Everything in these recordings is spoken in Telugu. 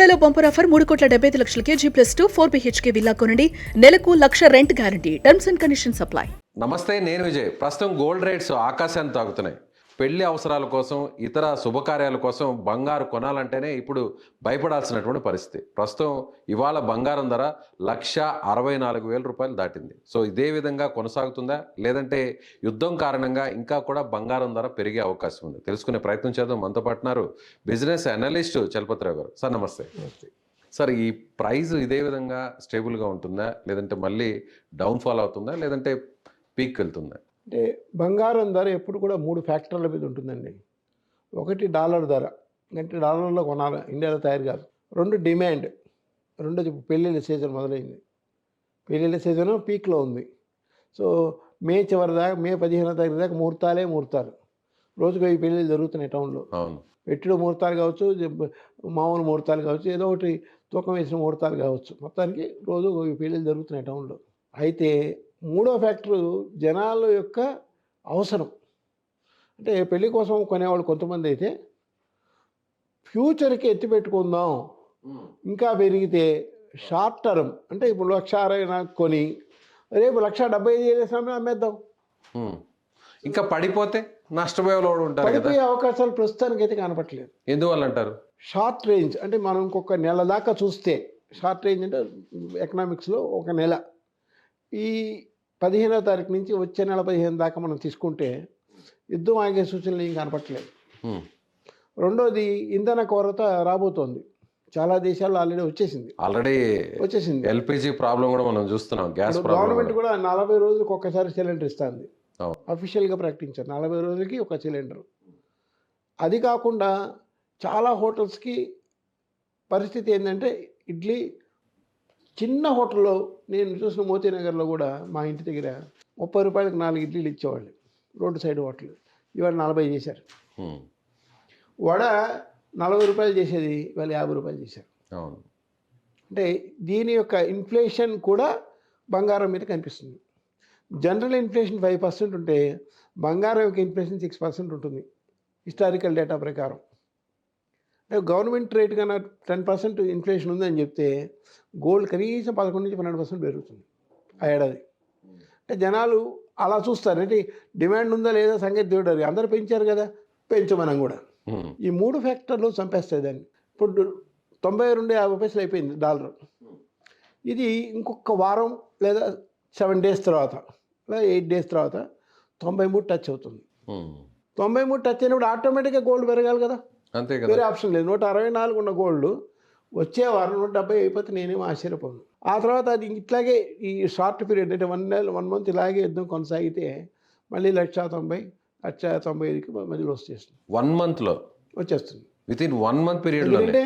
బెల్లంకొండలో bumper offer 3,75,00,000 G+2 4 BHK villa కొనండి. నెలకు 1,00,000 rent guarantee. Terms and conditions apply. నమస్తే, నేను విజయ్. ప్రస్తుతం గోల్డ్ రేట్స్ ఆకాశాన్ని తాకుతున్నాయి. పెళ్లి అవసరాల కోసం, ఇతర శుభకార్యాల కోసం బంగారు కొనాలంటేనే ఇప్పుడు భయపడాల్సినటువంటి పరిస్థితి. ప్రస్తుతం ఇవాళ బంగారం ధర 1,64,000 రూపాయలు దాటింది. సో ఇదే విధంగా కొనసాగుతుందా, లేదంటే యుద్ధం కారణంగా ఇంకా కూడా బంగారం ధర పెరిగే అవకాశం ఉంది? తెలుసుకునే ప్రయత్నం చేద్దాం. మనతో పాటున్నారు బిజినెస్ అనలిస్ట్ చలపతిరావు గారు. సార్ నమస్తే. సార్, ఈ ప్రైస్ ఇదే విధంగా స్టేబుల్గా ఉంటుందా, లేదంటే మళ్ళీ డౌన్ఫాల్ అవుతుందా, లేదంటే పీక్ వెళ్తుందా? అంటే బంగారం ధర ఎప్పుడు కూడా 3 ఫ్యాక్టర్ల మీద ఉంటుందండి. ఒకటి డాలర్ ధర, అంటే డాలర్లో కొనాలి, ఇండియాలో తయారు కాదు. 2 డిమాండ్, రెండోది పెళ్ళిళ్ళ సీజన్ మొదలైంది. పెళ్ళిళ్ళ సీజన్ పీక్లో ఉంది. సో మే చివరి దాకా, మే 15వ తారీఖు దాకా ముహూర్తాలు. రోజుకు 1000 పెళ్ళిళ్ళు జరుగుతున్నాయి టౌన్లో. పెట్టుడు ముహూర్తాలు కావచ్చు, మామూలు ముహూర్తాలు కావచ్చు, ఏదో ఒకటి తూకం వేసిన ముహూర్తాలు కావచ్చు. మొత్తానికి రోజు 1000 పెళ్ళిళ్ళు జరుగుతున్నాయి టౌన్లో. అయితే మూడో ఫ్యాక్టరు జనాల యొక్క అవసరం. అంటే పెళ్లి కోసం కొనేవాళ్ళు కొంతమంది అయితే ఫ్యూచర్కి ఎత్తిపెట్టుకుందాం, ఇంకా పెరిగితే షార్ట్ టర్మ్, అంటే ఇప్పుడు 1,60,000 కొని రేపు 1,75,000 చేసినా అమ్మేద్దాం. ఇంకా పడిపోతే నష్టపోయేవాళ్ళు ఉంటారు. పడిపోయే అవకాశాలు ప్రస్తుతానికి అయితే కనపట్లేదు. ఎందువల్ల అంటారు? షార్ట్ రేంజ్, అంటే మనం ఇంకొక నెల దాకా చూస్తే, షార్ట్ రేంజ్ అంటే ఎకనామిక్స్లో ఒక నెల, ఈ 15వ తారీఖు నుంచి వచ్చే నెల 15 దాకా మనం తీసుకుంటే యుద్ధం ఆగే సూచనలు ఏం కనపట్లేదు. రెండోది, ఇంధన కొరత రాబోతోంది. చాలా దేశాల్లో ఆల్రెడీ వచ్చేసింది. ఎల్పిజి ప్రాబ్లం కూడా మనం చూస్తున్నాం. గ్యాస్ గవర్నమెంట్ కూడా 40 రోజులకు ఒక్కసారి సిలిండర్ ఇస్తుంది. అఫీషియల్గా ప్రకటించారు 40 రోజులకి ఒక సిలిండర్. అది కాకుండా చాలా హోటల్స్కి పరిస్థితి ఏంటంటే, ఇడ్లీ చిన్న హోటల్లో, నేను చూసిన మోతీనగర్లో కూడా మా ఇంటి దగ్గర 30 రూపాయలకు 4 ఇడ్లీలు ఇచ్చేవాళ్ళు, రోడ్డు సైడ్ హోటల్. ఇవాళ 40 చేశారు. వడ 40 రూపాయలు చేసేది ఇవాళ 50 రూపాయలు చేశారు. అంటే దీని యొక్క ఇన్ఫ్లేషన్ కూడా బంగారం మీద కనిపిస్తుంది. జనరల్ ఇన్ఫ్లేషన్ 5% ఉంటే బంగారం యొక్క ఇన్ఫ్లేషన్ 6% ఉంటుంది హిస్టారికల్ డేటా ప్రకారం. గవర్నమెంట్ రేట్ కన్నా 10% ఇన్ఫ్లేషన్ ఉందని చెప్తే గోల్డ్ కనీసం 11 నుంచి 12% పెరుగుతుంది ఆ ఏడాది. అంటే జనాలు అలా చూస్తారు. అంటే డిమాండ్ ఉందా లేదా సంగతి చూడాలి. అందరూ పెంచారు కదా, పెంచమనం కూడా. ఈ 3 ఫ్యాక్టర్లు చంపేస్తాయి దాన్ని. ఇప్పుడు 92.50 పైసలు అయిపోయింది డాలర్. ఇది ఇంకొక వారం లేదా 7 డేస్ తర్వాత లేదా 8 డేస్ తర్వాత 93 టచ్ అవుతుంది. 93 టచ్ అయినప్పుడు ఆటోమేటిక్గా గోల్డ్ పెరగాలి కదా, అంతే కదా, వేరే ఆప్షన్ లేదు. 164 ఉన్న గోల్డ్ వచ్చే వారం 170 అయిపోతే నేనేమో ఆశ్చర్యపోను. ఆ తర్వాత అది ఇట్లాగే ఈ షార్ట్ పీరియడ్, అంటే 1 మంత్ ఇలాగే యుద్ధం కొనసాగితే మళ్ళీ 1,90,000 1,95,000కి మధ్యలో వచ్చేస్తుంది. 1 మంత్లో వచ్చేస్తుంది. వితిన్ 1 మంత్ పీరియడ్లో. అంటే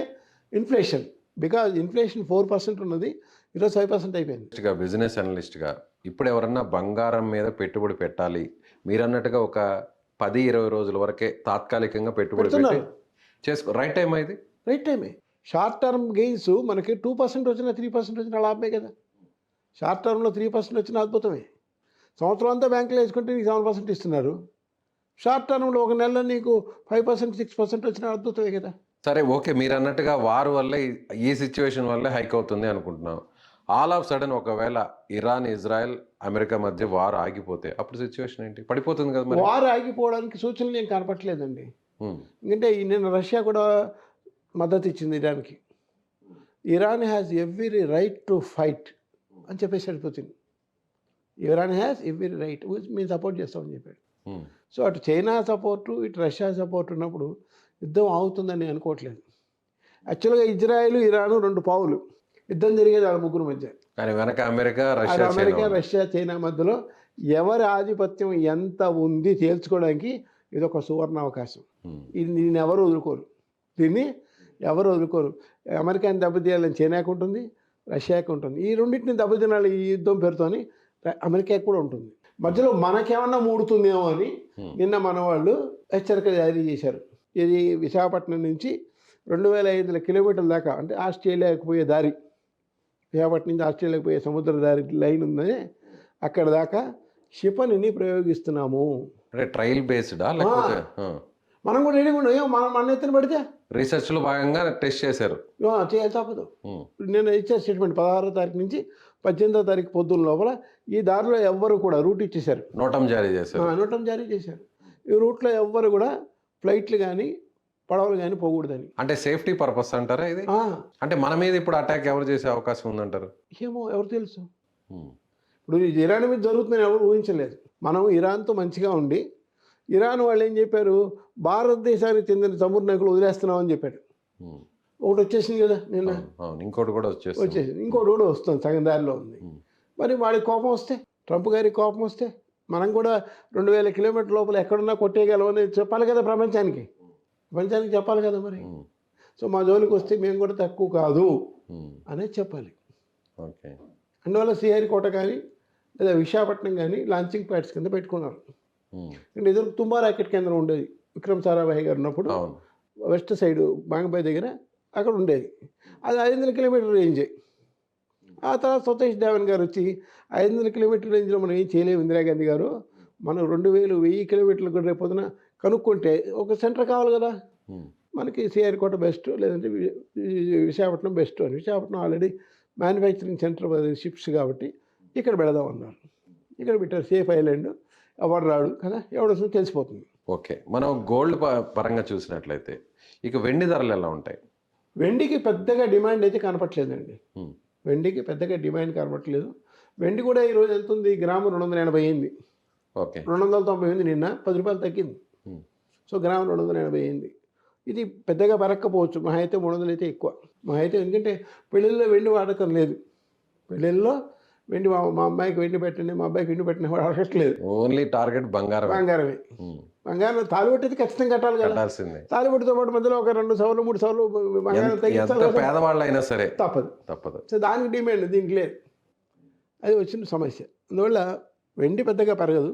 ఇన్ఫ్లేషన్, బికాజ్ ఇన్ఫ్లేషన్ 4% ఉన్నది, ఈరోజు 5% అయిపోయింది. బిజినెస్ అనలిస్ట్గా ఇప్పుడు ఎవరన్నా బంగారం మీద పెట్టుబడి పెట్టాలి, మీరు అన్నట్టుగా ఒక 10-20 రోజుల వరకే తాత్కాలికంగా పెట్టుబడి పెట్టి చేసుకో, రైట్ టైం ఇది? రైట్ టైమే. షార్ట్ టర్మ్ గెయిన్స్ మనకి 2% వచ్చినా 3% వచ్చినా లాభమే కదా. షార్ట్ టర్మ్లో 3% వచ్చిన అద్భుతమే. సంవత్సరం అంతా బ్యాంకులో వేసుకుంటే నీకు 7% ఇస్తున్నారు. షార్ట్ టర్మ్లో ఒక నెలలో నీకు 5% 6% వచ్చిన అద్భుతమే కదా. సరే, ఓకే, మీరు అన్నట్టుగా వార్ వల్ల, ఈ సిచ్యువేషన్ వల్ల హైక్ అవుతుంది అనుకుంటున్నాం. ఆల్ ఆఫ్ సడన్ ఒకవేళ ఇరాన్, ఇజ్రాయెల్, అమెరికా మధ్య వార్ ఆగిపోతే అప్పుడు సిచ్యువేషన్ ఏంటి? పడిపోతుంది కదా మరి. వార్ ఆగిపోవడానికి సూచనలు ఏం కనపట్లేదండి. ఎందుకంటే నిన్న రష్యా కూడా మద్దతు ఇచ్చింది ఇరాన్కి. Iran has every right to fight అని చెప్పేసి వెళ్ళిపోతుంది. ఇరాన్ హ్యాస్ ఎవ్రీ రైట్, మేము సపోర్ట్ చేస్తామని చెప్పాడు. సో అటు చైనా సపోర్టు, ఇటు రష్యా సపోర్ట్ ఉన్నప్పుడు యుద్ధం అవుతుందని అనుకోవట్లేదు. యాక్చువల్గా ఇజ్రాయెల్, ఇరాను 2 పావులు యుద్ధం జరిగేది వాళ్ళ ముగ్గురు మధ్య. వెనక అమెరికా, రష్యా, చైనా మధ్యలో ఎవరి ఆధిపత్యం ఎంత ఉంది తేల్చుకోవడానికి ఇది ఒక సువర్ణ అవకాశం. దీన్ని ఎవరు వదులుకోరు. అమెరికాని దెబ్బతీయాలని చైనాకు ఉంటుంది, రష్యాకి ఉంటుంది. ఈ రెండింటిని దెబ్బతినాలి ఈ యుద్ధం పేరుతోని అమెరికాకి కూడా ఉంటుంది. మధ్యలో మనకేమన్నా మూడుతుందేమో అని నిన్న మన వాళ్ళు హెచ్చరిక జారీ చేశారు. ఇది విశాఖపట్నం నుంచి 2,500 కిలోమీటర్ల దాకా, అంటే ఆస్ట్రేలియాకి పోయే దారి, విశాఖపట్నం నుంచి ఆస్ట్రేలియాకి పోయే సముద్ర దారి లైన్ ఉందని, అక్కడ దాకా క్షిపణిని ప్రయోగిస్తున్నాము. ట్రయల్ బేస్డా లేకపోతే మనం కూడా రెడీగా ఉన్నాం. ఏమో మనం మన ఎత్తున పడితే రీసెర్చ్లో భాగంగా టెస్ట్ చేశారు. చేయాలి తప్పదు. ఉమ్, నేను ఇచ్చే స్టేట్మెంట్ 16వ తారీఖు నుంచి 18వ తారీఖు పొద్దున్న లోపల ఈ దారిలో ఎవ్వరు కూడా రూట్ ఇచ్చేశారు, నోటం జారీ చేశారు. నోటం జారీ చేశారు. ఈ రూట్లో ఎవ్వరు కూడా ఫ్లైట్లు కానీ పడవలు కానీ పోకూడదని. అంటే సేఫ్టీ పర్పస్ అంటారా ఇది? అంటే మన మీద ఇప్పుడు అటాక్ ఎవరు చేసే అవకాశం ఉందంటారు? ఏమో ఎవరు తెలుసు. ఉమ్, ఇప్పుడు ఇది ఇరాన్ మీద జరుగుతుందని ఎవరు ఊహించలేదు. మనం ఇరాన్తో మంచిగా ఉండి ఇరాన్ వాళ్ళు ఏం చెప్పారు, భారతదేశానికి చెందిన చమురు నౌకలు వదిలేస్తున్నామని చెప్పాడు. ఉమ్, ఒకటి వచ్చేసింది కదా నిన్న, అవును, ఇంకోటి కూడా వచ్చేసింది. ఇంకోటి కూడా వస్తుంది, సగం దారిలో ఉంది. మరి వాడికి కోపం వస్తే, ట్రంప్ గారికి కోపం వస్తే మనం కూడా 2000 కిలోమీటర్ల లోపల ఎక్కడున్నా కొట్టేయగలమని చెప్పాలి కదా ప్రపంచానికి చెప్పాలి కదా మరి. సో మా జోలికి వస్తే మేము కూడా తక్కువ కాదు అనేది చెప్పాలి. ఓకే. అందువల్ల శ్రీహరికోట కానీ లేదా విశాఖపట్నం కానీ లాంచింగ్ ప్యాడ్స్ కింద పెట్టుకున్నారు. అంటే ఎదురు తుంబా రాకెట్ కేంద్రం ఉండేది విక్రమ్ సారాభాయ్ గారు ఉన్నప్పుడు, వెస్ట్ సైడ్ బాంగబాయ్ దగ్గర అక్కడ ఉండేది. అది 500 కిలోమీటర్ రేంజే. ఆ తర్వాత సతీష్ ధావన్ గారు వచ్చి 500 కిలోమీటర్ రేంజ్లో మనం ఏం చేయలేము ఇందిరాగాంధీ గారు, మనం 1000 కిలోమీటర్లు కూడా రేపొద్దున కనుక్కుంటే ఒక సెంటర్ కావాలి కదా, మనకి శ్రీహరికోట బెస్ట్ లేదంటే విశాఖపట్నం బెస్ట్ అని. Visakhapatnam already manufacturing centre ships కాబట్టి ఇక్కడ పెడదాం అన్నారు. ఇక్కడ పెట్టారు, సేఫ్ ఐలాండ్, ఎవరు రాడు కదా, ఎవడొస్తుందో తెలిసిపోతుంది. ఓకే. మనం గోల్డ్ పరంగా చూసినట్లయితే ఇక వెండి ధరలు ఎలా ఉంటాయి? వెండికి పెద్దగా డిమాండ్ అయితే కనపట్లేదండి. వెండికి పెద్దగా డిమాండ్ కనపట్లేదు. వెండి కూడా ఈరోజు ఎంత ఉంది, గ్రాము 280 అయింది. ఓకే. 290 ఉంది, నిన్న 10 రూపాయలు తగ్గింది. సో గ్రాము 280 అయింది. ఇది పెద్దగా పెరగకపోవచ్చు, మహా అయితే 300 అయితే ఎక్కువ, మహా అయితే. ఎందుకంటే పెళ్ళిళ్ళలో వెండి వాడకం లేదు. పెళ్ళిళ్ళలో వెండి మా అమ్మాయికి వెండి పెట్టండి, మా అబ్బాయికి వెండి పెట్టండి వాడు అడగట్లేదు. ఓన్లీ టార్గెట్ బంగారమే. బంగారం తాలిబొట్టు అయితే ఖచ్చితంగా కట్టాలి కదా. తాలిబొట్టుతో పాటు మధ్యలో ఒక 2 సవర్లు 3 సవర్లు బంగారం తగ్గించాలి, పేదవాళ్ళు అయినా సరే తప్పదు. సో దానికి డిమాండ్, దీనికి లేదు. అది వచ్చిన సమస్య. అందువల్ల వెండి పెద్దగా పెరగదు,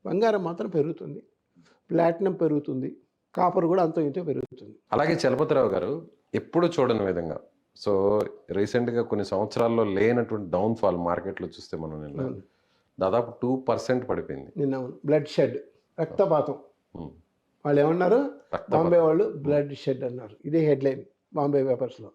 బంగారం మాత్రం పెరుగుతుంది, ప్లాటినం పెరుగుతుంది, కాపర్ కూడా అంత ఇంతో పెరుగుతుంది. అలాగే చలపతిరావు గారు ఎప్పుడు చూడని విధంగా, సో రీసెంట్గా కొన్ని సంవత్సరాల్లో లేనటువంటి డౌన్ఫాల్ మార్కెట్లో చూస్తే మనం నిన్న దాదాపు 2% పడిపోయింది. నిన్న బ్లడ్ షెడ్, రక్తపాతం. వాళ్ళు ఏమన్నారు, బాంబే వాళ్ళు బ్లడ్ షెడ్ అన్నారు. ఇదే హెడ్లైన్ బాంబే పేపర్స్లో.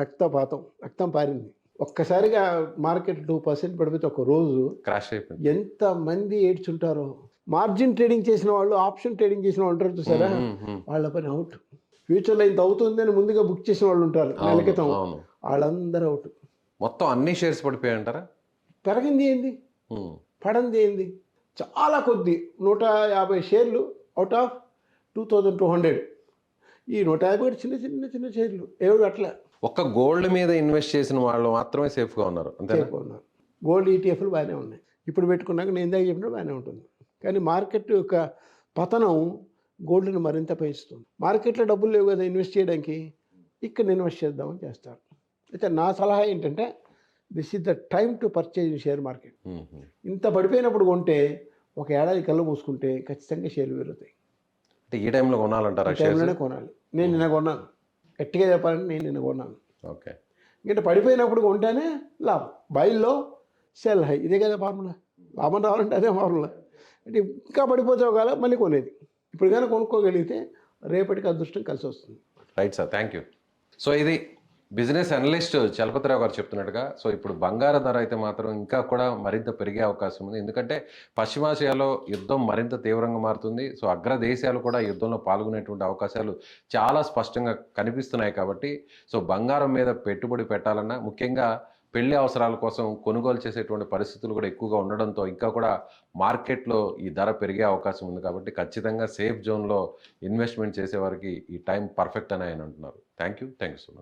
రక్తపాతం, రక్తం పారింది. ఒక్కసారిగా మార్కెట్ 2% పడిపోతే ఒక రోజు క్రాష్ అయిపోయింది. ఎంతమంది ఏడ్చుంటారో. మార్జిన్ ట్రేడింగ్ చేసిన వాళ్ళు, ఆప్షన్ ట్రేడింగ్ చేసిన వాళ్ళు ఉంటారు చూసారా, వాళ్ళ పని అవుట్. ఫ్యూచర్లో ఇంత అవుతుంది అని ముందుగా బుక్ చేసిన వాళ్ళు ఉంటారు నెల క్రితం, వాళ్ళందరూ అవుట్. మొత్తం అన్ని షేర్స్ పడిపోయాయి అంటారా? పెరగింది ఏంది, పడంది ఏంది, చాలా కొద్ది 150 షేర్లు అవుట్ ఆఫ్ 2200. ఈ 150 చిన్న చిన్న చిన్న షేర్లు ఏడు అట్లా. ఒక్క గోల్డ్ మీద ఇన్వెస్ట్ చేసిన వాళ్ళు మాత్రమే సేఫ్గా ఉన్నారు, సేఫ్గా ఉన్నారు. గోల్డ్ ఈటీఎఫ్లు బాగానే ఉన్నాయి. ఇప్పుడు పెట్టుకున్నాక నేను ఇందాక చెప్పినట్టు బాగానే ఉంటుంది. కానీ మార్కెట్ యొక్క పతనం గోల్డ్ని మరింత పెంచుతుంది. మార్కెట్లో డబ్బులు లేవు కదా ఇన్వెస్ట్ చేయడానికి, ఇక్కడ ఇన్వెస్ట్ చేద్దామని చేస్తారు. అయితే నా సలహా ఏంటంటే, this is the time to purchase in share market. ఇంత పడిపోయినప్పుడు కొంటే ఒక ఏడాది కళ్ళు మూసుకుంటే ఖచ్చితంగా షేర్లు పెరుగుతాయి. అంటే ఈ టైంలో కొనాలంటారా? టైంలోనే కొనాలి. నేను నిన్న కొన్నాను, గట్టిగా చెప్పాలంటే నేను నిన్న కొన్నాను. ఓకే. ఎందుకంటే పడిపోయినప్పుడు కొంటేనే లాభం, బైల్లో సెల్ హై, ఇదే కదా ఫార్ములా. లాభం రావాలంటే అదే ఫార్ములా. అంటే ఇంకా పడిపోతే ఒకవేళ మళ్ళీ కొనేది. ఇప్పుడు కానీ కొనుక్కోగలిగితే రేపటికి అదృష్టం కలిసి వస్తుంది. Right sir, thank you. So ఇది బిజినెస్ అనలిస్ట్ చలపతిరావు గారు చెప్తున్నట్టుగా, సో ఇప్పుడు బంగారు ధర అయితే మాత్రం ఇంకా కూడా మరింత పెరిగే అవకాశం ఉంది. ఎందుకంటే పశ్చిమాసియాలో యుద్ధం మరింత తీవ్రంగా మారుతుంది. సో అగ్రదేశాలు కూడా యుద్ధంలో పాల్గొనేటువంటి అవకాశాలు చాలా స్పష్టంగా కనిపిస్తున్నాయి. కాబట్టి సో బంగారం మీద పెట్టుబడి పెట్టాలన్నా, ముఖ్యంగా పెళ్లి అవసరాల కోసం కొనుగోలు చేసేటువంటి పరిస్థితులు కూడా ఎక్కువగా ఉండడంతో ఇంకా కూడా మార్కెట్లో ఈ ధర పెరిగే అవకాశం ఉంది. కాబట్టి ఖచ్చితంగా సేఫ్ జోన్లో ఇన్వెస్ట్మెంట్ చేసేవారికి ఈ టైం పర్ఫెక్ట్ అని ఆయన అంటున్నారు. Thank you so much.